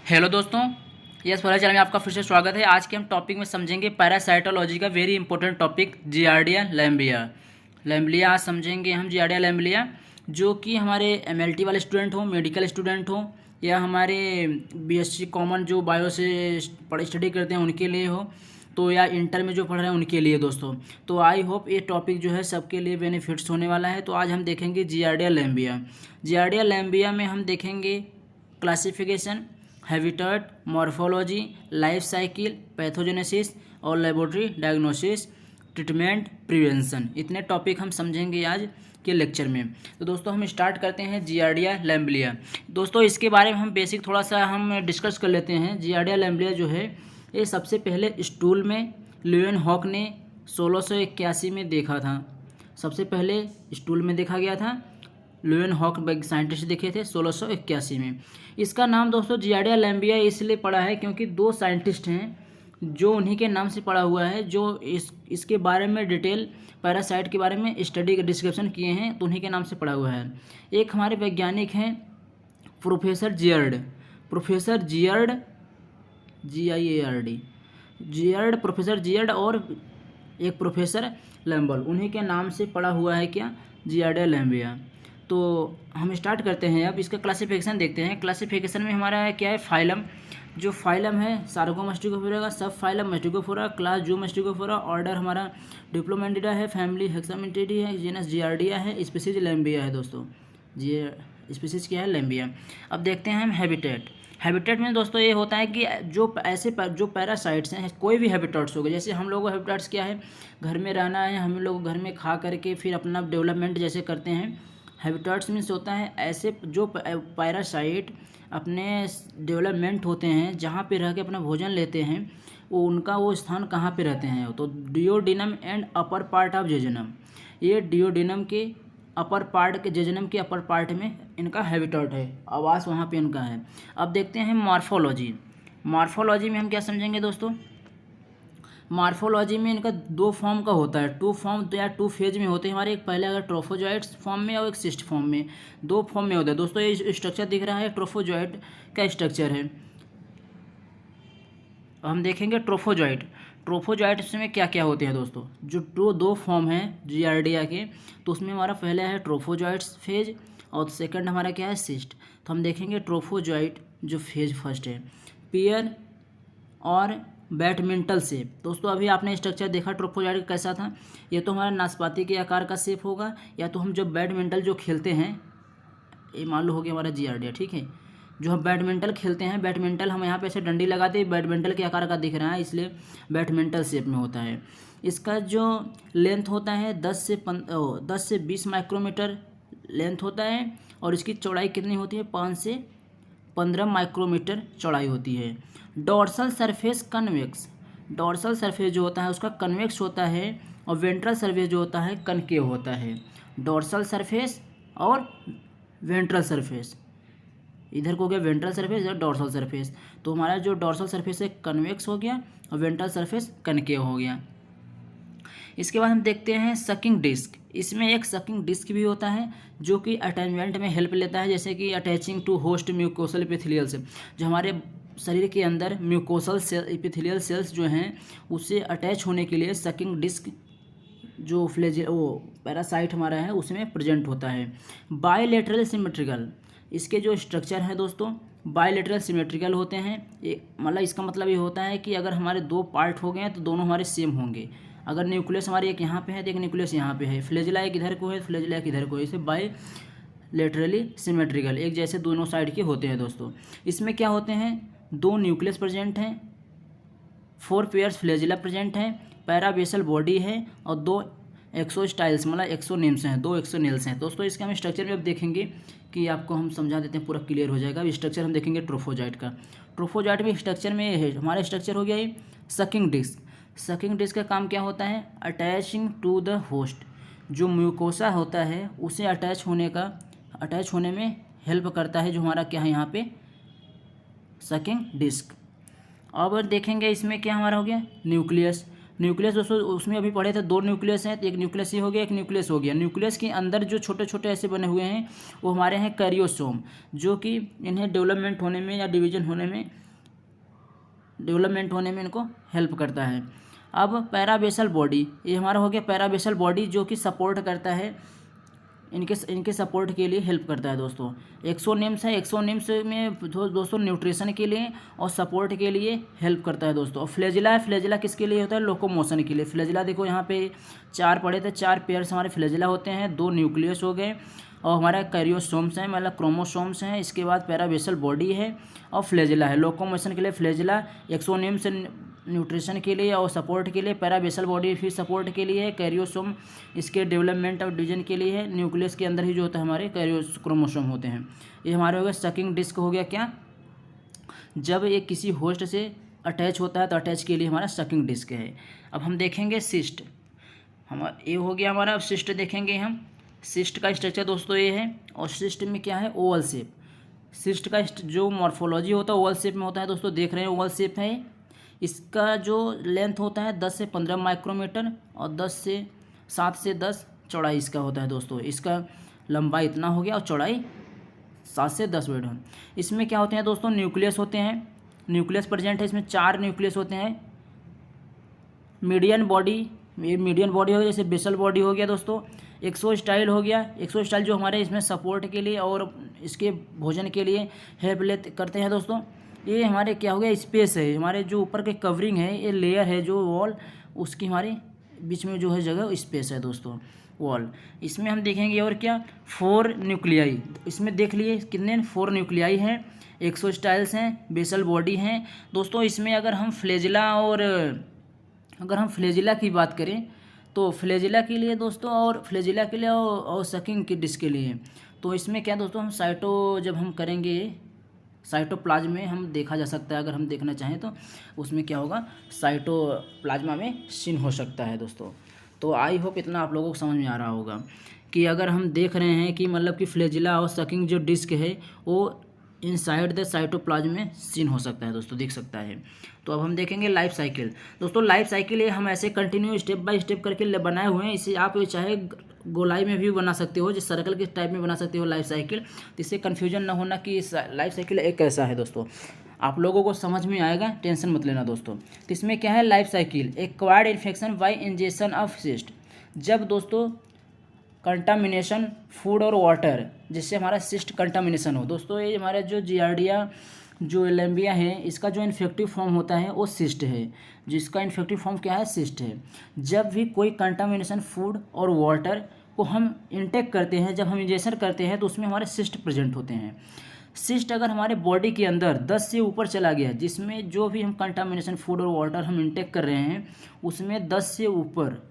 Hello दोस्तों, yes for channel में आपका फिर से स्वागत है। आज के हम टॉपिक में समझेंगे पैरासाइटोलॉजी का वेरी इंपॉर्टेंट टॉपिक जियार्डिया लैम्बिया। आज समझेंगे हम जियार्डिया लैम्बिया, जो कि हमारे एमएलटी वाले स्टूडेंट हो, मेडिकल स्टूडेंट हो, या हमारे बीएससी कॉमन जो बायो से स्टडी करते हैं उनके लिए हो, तो या इंटर में जो पढ़ रहे हैं उनके लिए दोस्तों। तो आई होप ये टॉपिक जो है सबके लिए बेनिफिट्स होने वाला है। तो आज हम देखेंगे जियार्डिया लैम्बिया में हम देखेंगे classification, habitat, morphology, life cycle, pathogenesis और लेबोरेटरी डायग्नोसिस, ट्रीटमेंट, प्रिवेंशन। इतने टॉपिक हम समझेंगे आज के लेक्चर में। तो दोस्तों हम स्टार्ट करते हैं जियार्डिया लैम्बिया। दोस्तों इसके बारे में हम बेसिक थोड़ा सा हम डिस्कस कर लेते हैं। जियार्डिया लैम्बिया जो है ये सबसे पहले स्टूल में ल्यूएनहॉक ने 1681 में देखा था। सबसे पहले स्टूल में देखा गया था, ल्यूएनहॉक साइंटिस्ट देखे थे 1681 में। इसका नाम दोस्तों जियार्डिया लैम्बिया इसलिए पड़ा है क्योंकि दो साइंटिस्ट हैं जो उन्हीं के नाम से पड़ा हुआ है, जो इसके बारे में डिटेल पैरासाइट के बारे में स्टडी डिस्क्रिप्शन किए हैं, तो उन्हीं के नाम से पड़ा हुआ है। एक हमारे वैज्ञानिक हैं प्रोफेसर जियर्ड जियर्ड, प्रोफेसर जियर्ड, और एक प्रोफेसर लैम्बल, उन्हीं के नाम से पड़ा हुआ है क्या, जियार्डिया लैम्बिया। तो हम स्टार्ट करते हैं। अब इसका क्लासिफिकेशन देखते हैं। क्लासिफिकेशन में हमारा क्या है, फाइलम, जो फाइलम है सार्कोमास्टिकोफोरा का, सब फाइलम मास्टिकोफोरा, क्लास जू मास्टिकोफोरा, ऑर्डर हमारा डिप्लोमेंटिडा है, फैमिली हेक्सामेंटिडी है, जीनस जियार्डिया है, स्पीसीज लैम्बिया है दोस्तों। जी स्पीसीज क्या है, लैम्बिया। अब देखते हैं हम हैबिटेट में दोस्तों ये होता है कि जो पैरासाइट्स हैं, कोई भी हैबिटेट्स हो गए, जैसे हम लोगों को हैबिटेट्स क्या है, घर में रहना है, हम लोग घर में खा करके फिर अपना डेवलपमेंट जैसे करते हैं। हैबिटेट्स मीन्स होता है ऐसे जो पैरासाइट अपने डेवलपमेंट होते हैं, जहाँ पे रह के अपना भोजन लेते हैं, वो स्थान कहाँ पे रहते हैं। तो duodenum and upper part of jejunum, ये डिओडिनम के अपर पार्ट के, जेजनम के अपर पार्ट में इनका हैबिटेट है, आवास वहाँ पे इनका है। अब देखते हैं मॉर्फोलॉजी में हम क्या समझेंगे दोस्तों। मॉर्फोलॉजी में इनका दो फॉर्म का होता है, टू फेज में होते हैं हमारे। एक पहले अगर ट्रोफोजॉइट्स फॉर्म में और एक सिस्ट फॉर्म में, दो फॉर्म में होता है दोस्तों। ये स्ट्रक्चर दिख रहा है, ट्रोफोजॉइट का स्ट्रक्चर है। हम देखेंगे ट्रोफोजॉइट में क्या क्या होते हैं दोस्तों। जो दो फॉर्म हैं जियार्डिया के, तो उसमें हमारा पहला है ट्रोफोजॉइट्स फेज और सेकंड हमारा क्या है, सिस्ट। तो हम देखेंगे ट्रोफोजॉइट जो फेज फर्स्ट है, पियर और बैडमिंटल शेप। दोस्तों अभी आपने स्ट्रक्चर देखा ट्रोफोजॉइट का कैसा था, ये तो हमारा नाशपाती के आकार का शेप होगा, या तो हम जब बैडमिंटन जो खेलते हैं, ये मान लो हो गया हमारा जियार्डिया, ठीक है। जो हम बैडमिंटन खेलते हैं, बैडमिंटन हम यहाँ पे ऐसे डंडी लगाते हैं, बैडमिंटन के आकार का दिख रहा है, इसलिए बैडमिंटन शेप में होता है। इसका जो लेंथ होता है 10 से 20 माइक्रोमीटर लेंथ होता है, और इसकी चौड़ाई कितनी होती है, 5 से 15 माइक्रोमीटर चौड़ाई होती है। डोर्सल सरफेस जो होता है उसका कन्वेक्स होता है, और वेंट्रल सरफेस जो होता है कनकेव होता है। डोर्सल सरफेस और वेंट्रल सरफेस, इधर को हो गया वेंट्रल सरफेस, इधर डोर्सल सरफेस। तो हमारा जो डोर्सल सरफेस है कन्वेक्स हो गया, और वेंट्रल सरफेस कनकेव हो गया। इसके बाद हम देखते हैं सकिंग डिस्क। इसमें एक सकिंग डिस्क भी होता है जो कि अटैचमेंट में हेल्प लेता है, जैसे कि attaching to host mucosal epithelial से, जो हमारे शरीर के अंदर म्यूकोसल सेल एपिथेलियल सेल्स जो हैं उससे अटैच होने के लिए सकिंग डिस्क जो पैरासाइट हमारा है उसमें प्रेजेंट होता है। बायलेटरल सिमेट्रिकल, इसके जो स्ट्रक्चर हैं दोस्तों बायलेटरल सिमेट्रिकल होते हैं। मतलब इसका मतलब ये होता है कि अगर हमारे दो पार्ट हो गए हैं तो दोनों हमारे सेम होंगे। अगर न्यूक्लियस हमारी एक यहाँ पे है तो एक न्यूक्लियस यहाँ पे है, फ्लैजेला एक इधर को है, फ्लैजेला एक इधर को है, इसे बायलेटरली सिमेट्रिकल, एक जैसे दोनों साइड के होते हैं दोस्तों। इसमें क्या होते हैं, दो न्यूक्लियस प्रेजेंट हैं, 4 पेयर्स फ्लैजेला प्रेजेंट हैं, पैराबेसल बॉडी है, और 2 एक्सोस्टाइल्स मतलब एक्सोनेम्स हैं, 2 एक्सोनेल्स हैं दोस्तों। इसके हम स्ट्रक्चर में अब देखेंगे कि आपको हम समझा देते हैं, पूरा क्लियर हो जाएगा। अब स्ट्रक्चर हम देखेंगे ट्रोफोजॉइट का। ट्रोफोजॉइट में स्ट्रक्चर में है, हमारा स्ट्रक्चर हो गया ये सकिंग डिस्क का काम क्या होता है, अटैचिंग टू द होस्ट, जो म्यूकोसा होता है उसे अटैच होने में हेल्प करता है, जो हमारा क्या है यहाँ पे सकिंग डिस्क। अब देखेंगे इसमें क्या हमारा हो गया, न्यूक्लियस। न्यूक्लियस दोस्तों उसमें अभी पढ़े थे 2 न्यूक्लियस हैं, तो एक न्यूक्लियस ये हो गया, एक न्यूक्लियस हो गया। न्यूक्लियस के अंदर जो छोटे छोटे ऐसे बने हुए हैं वो हमारे हैं कैरियोसोम, जो कि इन्हें डेवलपमेंट होने में या डिवीजन होने में इनको हेल्प करता है। अब पैराबेसल बॉडी, ये हमारा हो गया पैराबेसल बॉडी, जो कि सपोर्ट करता है इनके सपोर्ट के लिए हेल्प करता है दोस्तों। एक्सोनिम्स है, एक्सोनिम्स में दोस्तों न्यूट्रिशन के लिए और सपोर्ट के लिए हेल्प करता है दोस्तों। और फ्लैजिला है, फ्लैजिला किसके लिए होता है? लोकोमोशन के लिए। फ्लैजिला देखो यहाँ पे 4 पढ़े थे, 4 पेयर्स हमारे फ्लैजिला होते हैं, 2 न्यूक्लियस हो गए और हमारा कैरियोसोम्स हैं, मतलब क्रोमोसोम्स हैं। इसके बाद पैराबेसल बॉडी है और फ्लैजिला है। लोकोमोशन के लिए फ्लैजिला, एक्सोनिम्स न्यूट्रिशन के लिए और सपोर्ट के लिए, पैराबेसल बॉडी फिर सपोर्ट के लिए है, कैरियोसोम इसके डेवलपमेंट और डिवीजन के लिए है। न्यूक्लियस के अंदर ही जो होता है हमारे कैरियोस क्रोमोसोम होते हैं। ये हमारे हो गए सकिंग डिस्क हो गया। क्या? जब ये किसी होस्ट से अटैच होता है तो अटैच के लिए हमारा सकिंग डिस्क है। अब हम देखेंगे सिस्ट, ये हो गया हमारा। अब सिस्ट देखेंगे हम। सिस्ट का स्ट्रक्चर दोस्तों ये है, और सिस्ट में क्या है? Oval shape. सिस्ट का जो मॉर्फोलॉजी होता है ओवल शेप में होता है दोस्तों, देख रहे हैं ओवल शेप है। इसका जो लेंथ होता है 10 से 15 माइक्रोमीटर और 7 से 10 चौड़ाई इसका होता है दोस्तों। इसका लंबाई इतना हो गया और चौड़ाई 7 से 10 मीटर। इसमें क्या होते हैं दोस्तों? न्यूक्लियस होते हैं, न्यूक्लियस प्रेजेंट है, इसमें 4 न्यूक्लियस होते हैं। मीडियन बॉडी, ये मीडियन बॉडी हो गया, जैसे बेसल बॉडी हो गया दोस्तों। एक्सोस्टाइल हो गया, एक्सोस्टाइल जो हमारे इसमें सपोर्ट के लिए और इसके भोजन के लिए हेल्प करते हैं दोस्तों। ये हमारे क्या हो गया? स्पेस है, हमारे जो ऊपर के कवरिंग है, ये लेयर है जो वॉल, उसकी हमारे बीच में जो है जगह स्पेस है दोस्तों, वॉल। इसमें हम देखेंगे और क्या? 4 न्यूक्लियाई। इसमें देख लिए कितने? 4 न्यूक्लियाई हैं, एक्सोस्टाइल्स हैं, बेसल बॉडी हैं दोस्तों। इसमें अगर हम फ्लैजिला की बात करें तो फ्लैजिला के लिए दोस्तों, और फ्लैजिला के लिए और सकिंग की डिस्क के लिए, तो इसमें क्या दोस्तों? हम जब हम करेंगे साइटोप्लाज्म में हम देखा जा सकता है, अगर हम देखना चाहें तो उसमें क्या होगा? साइटोप्लाज्मा में सिन हो सकता है दोस्तों। तो आई होप इतना आप लोगों को समझ में आ रहा होगा कि अगर हम देख रहे हैं कि मतलब कि फ्लैजिला और सकिंग जो डिस्क है वो इनसाइड द साइटोप्लाज्म में सिन हो सकता है दोस्तों, दिख सकता है। तो अब हम देखेंगे लाइफ साइकिल दोस्तों। लाइफ साइकिल ये हम ऐसे कंटिन्यू स्टेप बाय स्टेप करके बनाए हुए हैं। इसे आप चाहे गोलाई में भी बना सकते हो, जिस सर्कल के टाइप में बना सकते हो लाइफ साइकिल। तो इससे कन्फ्यूजन ना होना कि लाइफ साइकिल एक कैसा है दोस्तों, आप लोगों को समझ में आएगा, टेंशन मत लेना दोस्तों। तो इसमें क्या है? Life cycle acquired infection by injection of cyst. जब दोस्तों कंटामिनेशन फूड और वाटर, जिससे हमारा सिस्ट कंटामिनेशन हो दोस्तों। ये हमारा जो जियार्डिया जो एलेम्बिया है, इसका जो इन्फेक्टिव फॉर्म होता है वो सिस्ट है, जिसका इन्फेक्टिव फॉर्म क्या है? सिस्ट है। जब भी कोई कंटामिनेशन फूड और वाटर को हम इंटेक करते हैं, जब हम इंजेक्शन करते हैं, तो उसमें हमारे सिस्ट प्रेजेंट होते हैं। सिस्ट अगर हमारे बॉडी के अंदर 10 से ऊपर चला गया, जिसमें जो भी हम कंटामिनेशन फूड और वाटर हम इंटेक कर रहे हैं उसमें 10 से ऊपर,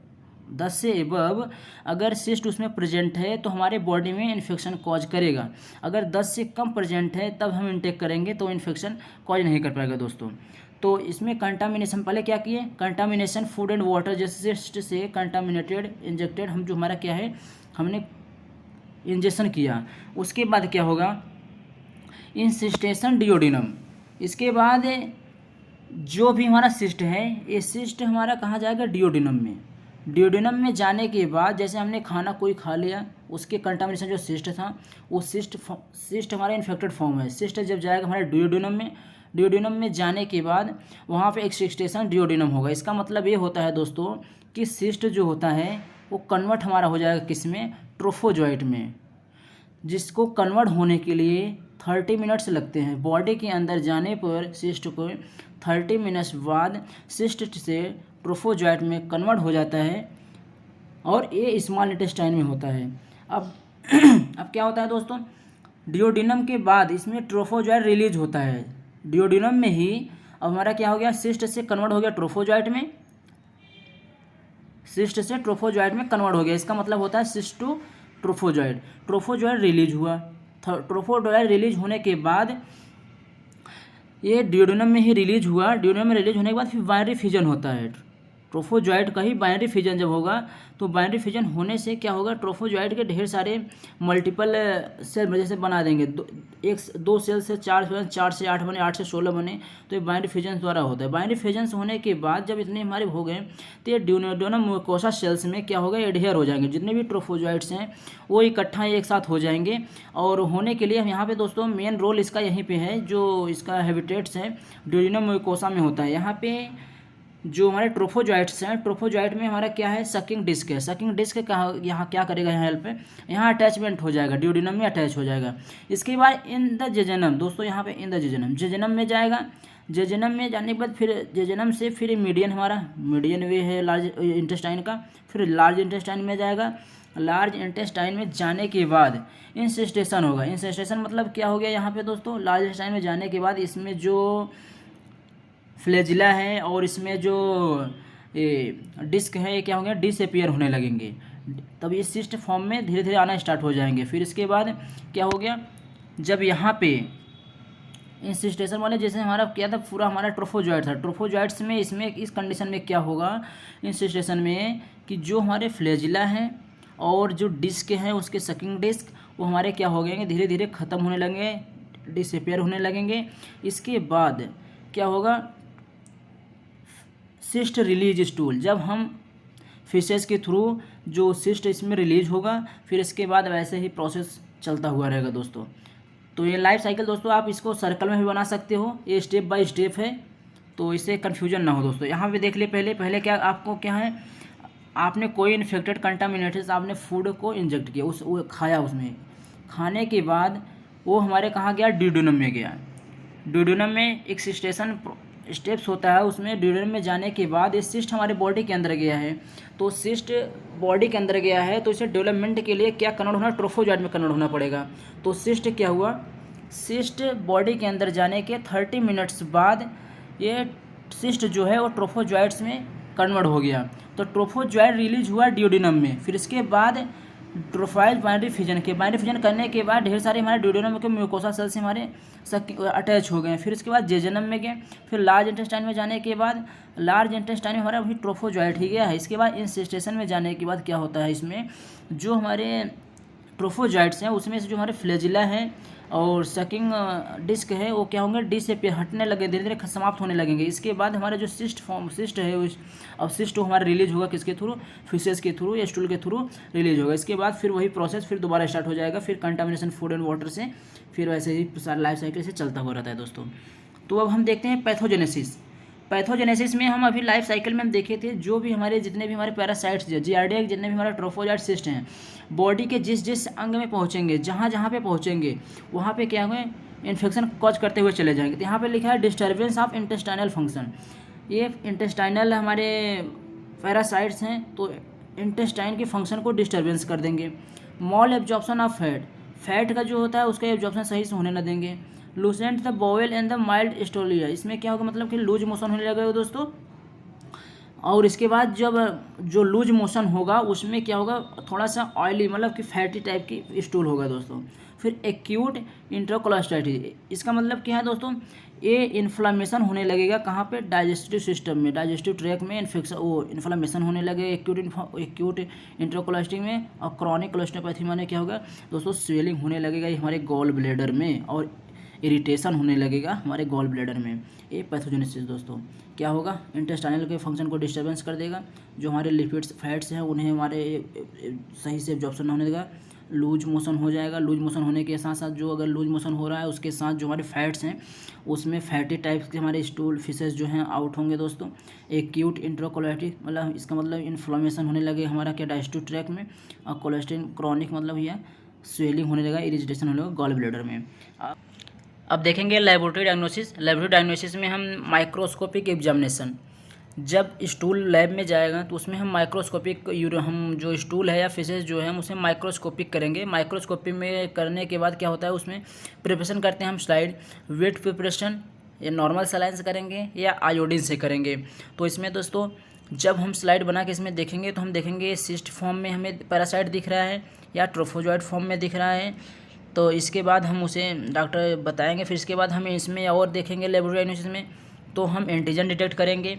10 से एबव अगर सिस्ट उसमें प्रेजेंट है तो हमारे बॉडी में इन्फेक्शन कॉज करेगा। अगर 10 से कम प्रेजेंट है तब हम इंटेक करेंगे तो इन्फेक्शन कॉज नहीं कर पाएगा दोस्तों। तो इसमें कंटामिनेशन पहले क्या किए? कंटामिनेशन फूड एंड वाटर, जैसे सिस्ट से कंटामिनेटेड इंजेक्टेड हम जो हमारा क्या है हमने इंजेक्शन किया, उसके बाद क्या होगा? इंसिस्टेशन डियोडिनम। इसके बाद जो भी हमारा सिस्ट है, ये सिस्ट हमारा कहाँ जाएगा? डियोडिनम में। डियोडिनम में जाने के बाद जैसे हमने खाना कोई खा लिया, उसके कंटामिनेशन जो सिस्ट था, वो सिस्ट हमारा इन्फेक्टेड फॉर्म है। सिस्ट जब जाएगा हमारे डियोडिनम में जाने के बाद वहाँ पे एक्सक्रीशन डियोडिनम होगा। इसका मतलब ये होता है दोस्तों कि सिस्ट जो होता है वो कन्वर्ट हमारा हो जाएगा किस में? ट्रोफोजॉइट में, जिसको कन्वर्ट होने के लिए 30 मिनट्स लगते हैं। बॉडी के अंदर जाने पर सिस्ट को 30 मिनट्स बाद सिस्ट से ट्रोफोजॉइट में कन्वर्ट हो जाता है और ये स्मॉल इंटेस्टाइन में होता है। अब क्या होता है दोस्तों? डियोडिनम के बाद इसमें ट्रोफोजॉइट रिलीज होता है। डियोडिनम में ही अब हमारा क्या हो गया? सिस्ट से कन्वर्ट हो गया ट्रोफोजॉइट में, सिस्ट से ट्रोफोजॉइट में कन्वर्ट हो गया। इसका मतलब होता है cyst to trophozoite. Trophozoite release हुआ, ट्रोफोजॉइट रिलीज होने के बाद ये डियोडिनम में ही रिलीज हुआ। डियोडिनम में रिलीज होने के बाद फिर बाइनरी फ्यूजन होता है। ट्रोफोजॉइट का ही बाइनरी फिजन जब होगा तो बाइनरी फिजन होने से क्या होगा, ट्रोफोजॉइट के ढेर सारे मल्टीपल सेल जैसे बना देंगे, दो सेल से 4 बने, 4 से 8 बने, 8 से 16 बने, तो ये बाइनरी फिजन द्वारा होता है। बाइनरी फिजन होने के बाद जब इतने हमारे हो गए तो ये ड्यूनेडोनम म्यूकोसा सेल्स में क्या होगा, एडहेयर हो जाएंगे। जितने भी ट्रोफोजॉइट्स हैं वो इकट्ठा एक साथ हो जाएंगे। और होने के लिए हम यहाँ पे दोस्तों मेन रोल इसका यहीं पे है, जो इसका हैबिटेट्स है ड्यूनेडोनम म्यूकोसा में होता है। यहाँ पे जो हमारे ट्रोफोजॉइट्स हैं, ट्रोफोजॉइट में हमारा क्या है, सकिंग डिस्क है। सकिंग डिस्क कहाँ यहाँ क्या करेगा, यहाँ हेल्प है, यहाँ अटैचमेंट हो जाएगा, ड्यूडेनम में अटैच हो जाएगा। इसके बाद इन द जेजेनम दोस्तों, यहाँ पे इन द जेजेनम, जेजेनम में जाएगा। जेजेनम में जाने के बाद फिर जेजेनम से फिर मीडियन, हमारा मीडियन वे है लार्ज इंटेस्टाइन का, फिर लार्ज इंटेस्टाइन में जाएगा। लार्ज इंटेस्टाइन में जाने के बाद इंसेस्टेशन होगा। इंसेस्टेशन मतलब क्या हो गया यहाँ पे दोस्तों, लार्ज इंटेस्टाइन में जाने के बाद इसमें जो फ्लैजिला है और इसमें जो डिस्क है ये क्या होंगे, डिसअपीयर होने लगेंगे। तब ये सिस्ट फॉर्म में धीरे धीरे आना स्टार्ट हो जाएंगे। फिर इसके बाद क्या हो गया, जब यहाँ पे इंसिस्टेशन वाले जैसे हमारा क्या था, पूरा हमारा ट्रोफोजॉइट था, ट्रोफोजॉइट्स में इसमें इस कंडीशन में क्या होगा इंसिस्टेशन में, कि जो हमारे फ्लैजिला हैं और जो डिस्क हैं उसके सकिंग डिस्क वो हमारे क्या हो गए, धीरे धीरे ख़त्म होने लगेंगे, डिसअपीयर होने लगेंगे। इसके बाद क्या होगा, सिस्ट रिलीज स्टूल, जब हम फिशेस के थ्रू जो सिस्ट इसमें रिलीज होगा, फिर इसके बाद वैसे ही प्रोसेस चलता हुआ रहेगा दोस्तों। तो ये लाइफ साइकिल दोस्तों आप इसको सर्कल में भी बना सकते हो, ये स्टेप बाय स्टेप है, तो इससे कन्फ्यूजन ना हो दोस्तों। यहाँ पे देख लिए पहले क्या आपको क्या है, आपने कोई इन्फेक्टेड कंटामिनेटेड आपने फूड को इंजेक्ट किया, वो खाया, उसमें खाने के बाद वो हमारे कहाँ गया, ड्यूडेनम में गया। ड्यूडेनम में एक सिस्टेशन स्टेप्स होता है, उसमें ड्यूडेनम में जाने के बाद ये सिस्ट हमारे बॉडी के अंदर गया है। तो सिस्ट बॉडी के अंदर गया है तो इसे डेवलपमेंट के लिए क्या कन्वर्ट होना, ट्रोफोजॉइट में कन्वर्ट होना पड़ेगा। तो सिस्ट क्या हुआ, सिस्ट बॉडी के अंदर जाने के 30 मिनट्स बाद ये सिस्ट जो है वो ट्रोफोजॉइट्स में कन्वर्ट हो गया। तो ट्रोफोजॉइट रिलीज हुआ ड्यूडेनम में। फिर इसके बाद ट्रोफाइल बाइनरी फिजन के, बाइनरी फिजन करने के बाद ढेर सारे हमारे ड्यूडेनम के म्यूकोसा सेल से हमारे अटैच हो गए। फिर इसके बाद जेजेनम में गए। फिर लार्ज इंटेस्टाइन में जाने के बाद लार्ज इंटेस्टाइन में हमारा अभी ट्रोफोजॉइट ही गया है। इसके बाद इंसेस्टेशन में जाने के बाद क्या होता है, इसमें जो हमारे ट्रोफोजॉइट्स हैं उसमें से जो हमारे फ्लैजिला हैं और सकिंग डिस्क है वो क्या होंगे, डिसअपीयर हटने लगे, धीरे धीरे समाप्त होने लगेंगे। इसके बाद हमारा जो सिस्ट है उस अब सिस्ट हमारा रिलीज होगा किसके थ्रू, फिशेस के थ्रू या स्टूल के थ्रू रिलीज होगा। इसके बाद फिर वही प्रोसेस फिर दोबारा स्टार्ट हो जाएगा, फिर कंटामिनेशन फूड एंड वाटर से, फिर वैसे ही सारा लाइफ साइकिल से चलता हुआ रहता है दोस्तों। तो अब हम देखते हैं पैथोजेनेसिस। पैथोजेनेसिस में हम अभी लाइफ साइकिल में हम देखे थे, जो भी हमारे जितने भी हमारे पैरासाइट्स हैं, जियार्डिया जितने भी हमारे ट्रोफोजॉइट सिस्ट हैं, बॉडी के जिस जिस अंग में पहुँचेंगे, जहाँ जहाँ पे पहुँचेंगे वहाँ पे क्या हुए, इन्फेक्शन कॉज करते हुए चले जाएंगे। तो यहाँ पे लिखा है डिस्टर्बेंस ऑफ इंटेस्टाइनल फंक्शन। ये इंटेस्टाइनल हमारे पैरासाइट्स हैं तो इंटेस्टाइन के फंक्शन को डिस्टर्बेंस कर देंगे। Mall absorption of fat, fat का जो होता है उसका एब्जॉर्प्शन सही से होने न देंगे। Lucent the bowel and the mild स्टोलिया, इसमें क्या होगा, मतलब कि लूज मोशन होने लगेगा दोस्तों। और इसके बाद जब जो लूज मोशन होगा उसमें क्या होगा, थोड़ा सा ऑयली मतलब कि फैटी टाइप की स्टूल होगा दोस्तों। फिर एक्यूट इंट्रोकोलेस्टाइटिस, इसका मतलब क्या है दोस्तों, ये इन्फ्लामेशन होने लगेगा कहाँ पे, डाइजेस्टिव सिस्टम में, डाइजेस्टिव ट्रैक में इन्फ्लामेशन होने लगेगा एक्यूट इंट्रोकोलेस्टिक में। और क्रॉनिक कोलेस्टोपैथी में क्या होगा दोस्तों, स्वेलिंग होने लगेगा हमारे गॉल ब्लैडर में और इरिटेशन होने लगेगा हमारे गॉल ब्लैडर में। ये पैथोजेनेसिस दोस्तों क्या होगा, इंटेस्टाइनल के फंक्शन को डिस्टर्बेंस कर देगा। जो हमारे लिपिड्स फैट्स हैं उन्हें हमारे सही से एब्जॉर्प्शन ना होने देगा, लूज मोशन हो जाएगा। लूज मोशन होने के साथ साथ जो अगर लूज मोशन हो रहा है उसके साथ जो हमारे फैट्स हैं उसमें फैटी टाइप्स के हमारे स्टूल फिशेस जो हैं आउट होंगे दोस्तों। एक्यूट इंट्रोकोलेस्टिक मतलब इसका मतलब इन्फ्लामेशन होने लगे हमारा क्या, डाइजेस्टिव ट्रैक में। और कोलेस्ट्रिन क्रॉनिक मतलब यह स्वेलिंग होने लगा, इरिटेशन होने लगा गॉल ब्लैडर में। अब देखेंगे लेबोरेटरी डायग्नोसिस। लेबोरेटरी डायग्नोसिस में हम माइक्रोस्कोपिक एग्जामिनेशन, जब स्टूल लैब में जाएगा तो उसमें हम माइक्रोस्कोपिक हम जो स्टूल है या फिशेस जो है हम उसे माइक्रोस्कोपिक करेंगे। माइक्रोस्कोपिक में करने के बाद क्या होता है, उसमें प्रिपरेशन करते हैं हम स्लाइड, वेट प्रिपरेशन या नॉर्मल सलाइन से करेंगे या आयोडीन से करेंगे। तो इसमें दोस्तों जब हम स्लाइड बना के इसमें देखेंगे तो हम देखेंगे सिस्ट फॉर्म में हमें पैरासाइट दिख रहा है या ट्रोफोजॉइट फॉर्म में दिख रहा है। तो इसके बाद हम उसे डॉक्टर बताएंगे। फिर इसके बाद हम इसमें और देखेंगे लेबोरेटरी डायग्नोसिस में, तो हम एंटीजन डिटेक्ट करेंगे।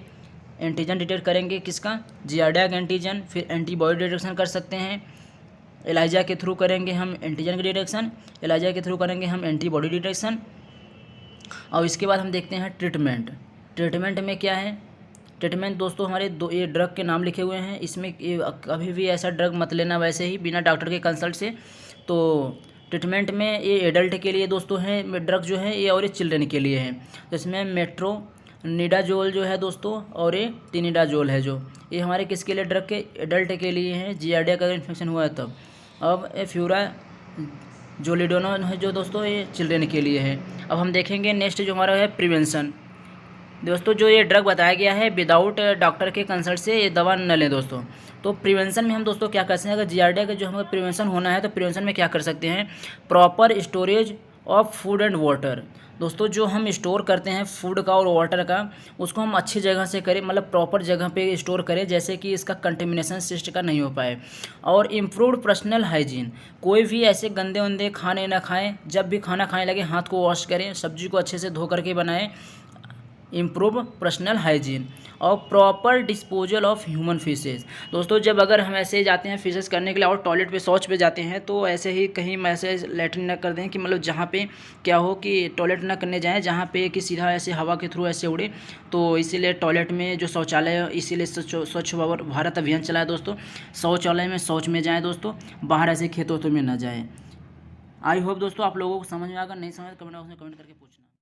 एंटीजन डिटेक्ट करेंगे, किसका, जियार्डिया का एंटीजन। फिर एंटीबॉडी डिटेक्शन कर सकते हैं, एलाइजा के थ्रू करेंगे हम एंटीजन की डिटेक्शन, एलाइजा के थ्रू करेंगे हम एंटीबॉडी डिटेक्शन। और इसके बाद हम देखते हैं ट्रीटमेंट। ट्रीटमेंट में क्या है, ट्रीटमेंट दोस्तों हमारे दो ये ड्रग के नाम लिखे हुए हैं, इसमें कभी भी ऐसा ड्रग मत लेना वैसे ही बिना डॉक्टर के कंसल्ट से। तो ट्रीटमेंट में ये एडल्ट के लिए दोस्तों है ड्रग जो है ये, और ये चिल्ड्रन के लिए है। तो इसमें मेट्रोनिडाजोल जो है दोस्तों, और ये टिनिडाजोल है जो, ये हमारे किसके लिए ड्रग के, एडल्ट के लिए हैं, जियार्डिया का इन्फेक्शन हुआ है तब। अब फ्यूराजोलिडोन है जो दोस्तों, ये चिल्ड्रन के लिए है। अब हम देखेंगे नेक्स्ट जो हमारा है प्रिवेंशन। दोस्तों जो ये ड्रग बताया गया है विदाउट डॉक्टर के कंसल्ट से ये दवा न लें दोस्तों। तो प्रिवेंशन में हम दोस्तों क्या कर सकते हैं, अगर जियार्डिया का जो हमें प्रिवेंशन होना है तो प्रिवेंशन में क्या कर सकते हैं, proper storage of food and water. दोस्तों जो हम स्टोर करते हैं फूड का और वाटर का, उसको हम अच्छी जगह से करें, मतलब प्रॉपर जगह पे स्टोर करें जैसे कि इसका कंटेमिनेशन सिस्ट का नहीं हो पाए। और इम्प्रूव्ड पर्सनल हाइजीन, कोई भी ऐसे गंदे वंदे खाने ना खाएं, जब भी खाना खाने लगे हाथ को वॉश करें, सब्जी को अच्छे से धो करके बनाएं। इम्प्रूव पर्सनल हाइजीन और proper disposal of human fishes. दोस्तों जब अगर हम ऐसे जाते हैं फिशेज करने के लिए और टॉयलेट पे शौच पे जाते हैं, तो ऐसे ही कहीं ऐसे लेटरिन न कर दें कि मतलब जहाँ पे क्या हो कि टॉयलेट ना करने जाएं जहाँ पे कि सीधा ऐसे हवा के थ्रू ऐसे उड़े। तो इसीलिए टॉयलेट में जो शौचालय, इसीलिए स्वच्छ भारत अभियान चलाए दोस्तों। शौचालय में शौच में जाएँ दोस्तों, बाहर ऐसे खेतों में ना जाएँ। आई होप दोस्तों आप लोगों को समझ में आएगा, नहीं समझ कमेंट बॉक्स में कमेंट करके पूछना।